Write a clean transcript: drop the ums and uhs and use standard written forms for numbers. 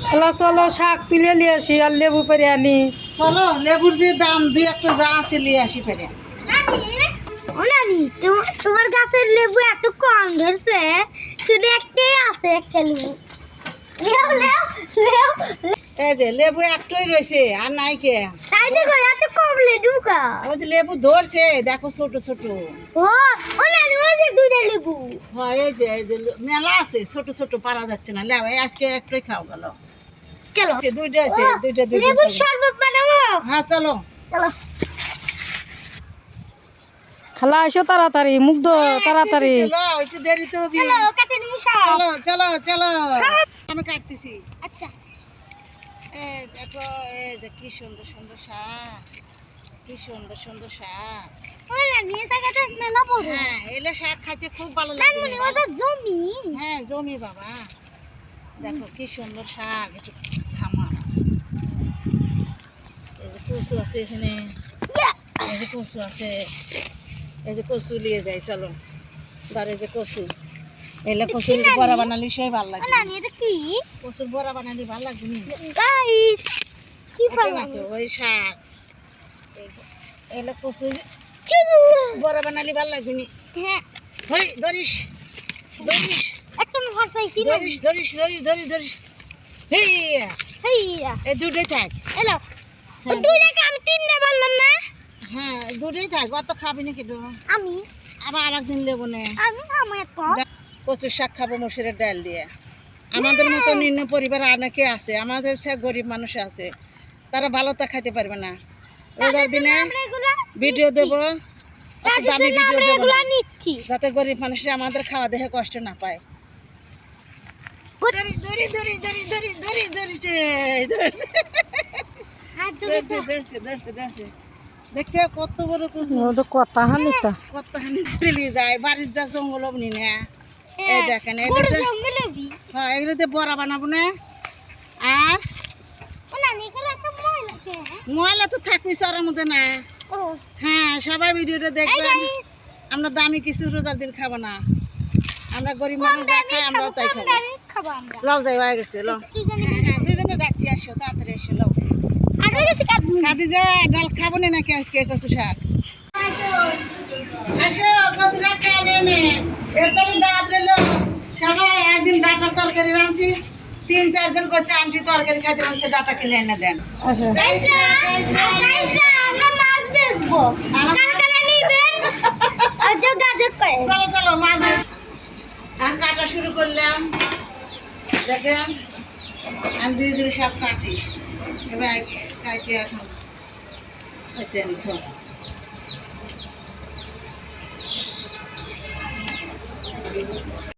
চলো চলো শাক তুলে নিয়ে আসি আর লেবু পেরে আনি। চলো লেবুর যে দাম দুই একটা যা আছে নিয়ে আসি ফেরে। নানি তোমার গাছের লেবু এত কম ধরছে, শুধু একটাই আছে, একটা লেবু। লেও লেও লেও। এই যে লেবু একটাই রয়েছে আর নাই কে। তাই দেখো এত কম লেবু কা। ওই যে লেবু ধরছে দেখো ছোট ছোট। ও ও নানি ওই যে দুইটা লেবু। হ্যাঁ এই যে মেলা আছে ছোট ছোট পারা যাচ্ছে না। লেও এই আজকে একটাই খাও গেল। চলো দুইটা আছে দুইটা লেবু শরবত বানাবো। হ্যাঁ চলো চলো খালা এসো তাড়াতাড়ি, মুগ্ধ তাড়াতাড়ি। একটু দেরি তো হবে। চলো কাটে নিবি সব। চলো চলো চলো আমি কাটতেছি। আচ্ছা এই দেখো এই যে কি সুন্দর সুন্দর শাক, কি সুন্দর সুন্দর শাক। ও নানি এটা কাটে মেলা বড়। হ্যাঁ এলে শাক খাইতে খুব ভালো নানি লাগে। ওটা জমি। হ্যাঁ জমি বাবা, দেখো কি সুন্দর শাক। একটু খামা, এই যে কচু আছে এখানে, এই যে কচু আছে, এই যে কচু নিয়ে যাই চলো। বারে যে কচু এলে কচুর বড়া বানালি সেই ভালো ও লাগে। নানি এটা কি? কচুর বড়া বানালি ভালো লাগবে নি? গাইস কি এটা ফল? না তো ওই শাক এলে কচু চুদু। বড়া বানালি ভালো লাগবে নি? হ্যাঁ হই ধরিস ধরিস একদম ভাসাইছি না। ধরিস ধরিস ধরিস ধরিস ধরিস। হেইয়া হেইয়া এই দুটোই থাক। এলো ও দুই টাকা আমি তিনটা বললাম না। হ্যাঁ দুটোই থাক, অত খাবি না কিন্তু। আমি আবার আর একদিন লেবো না। আমি আমার কম। কচুর শাক খাবো মসুরের ডাল দিয়ে। আমাদের মতো নিম্ন পরিবার অনেকে আছে, আমাদের চেয়ে গরিব মানুষ আছে, তারা ভালোটা খাইতে পারবে না। রোজার দিনে ভিডিও দেবো, অত দামি ভিডিও দেবো না, নিচ্ছি যাতে গরিব মানুষরা আমাদের খাওয়া দেখে কষ্ট না পায়। ধরিস ধরিস ধরিস ধরিস ধরিস ধরিস ধরিস এই ধরছে। ধরছে ধরছে ধরছে ধরছে। দেখছে কত বড় কচু, ওটা কথা হানি তা। কত হানি ফেলে যায় বাড়ির যা জঙ্গল অবনি না। এই দেখেন পুরো এগুলোতে, জঙ্গলেবি। হ্যাঁ এগুলোতে বড়া বানাবো না। আর ও নানি এগুলো একটা ময়লা কে? ময়লা তো থাকবি চরের মধ্যে না। ও হ্যাঁ সবাই ভিডিওটা এই দেখবেন। গাইস আমরা দামি কিছু রোজার দিন খাবো না, আমরা গরিব মানুষ যা খাই আমরাও তাই খাবো। খাবো আমরা। লও যাই হয়ে গেছে লও। দুজনে হ্যাঁ হ্যাঁ দুজনে যাচ্ছি, আসো তাড়াতাড়ি এসো লও। আর ওই যে কাটবো। খাদি যা ডাল খাবো না নাকি আজকে কচু শাক? আসো কচু শাক খাওয়া যায় না। এরপরে দাঁত রইলো সবাই। একদিন ডাটার তরকারি রাঁধছি, 3-4 জন করছে আন্টি তরকারি খাইতে বলছে ডাটা কিনে এনে দেন। আচ্ছা গাইসরা আমরা মাছ বেচবো। কারা কারা নিবেন? আর যোগাযোগ করে। চলো চলো মাছ আর কাটা শুরু করলাম। দেখেন আমি ধীরে ধীরে সব কাটি। এবার কাটি এখন হচ্ছে তো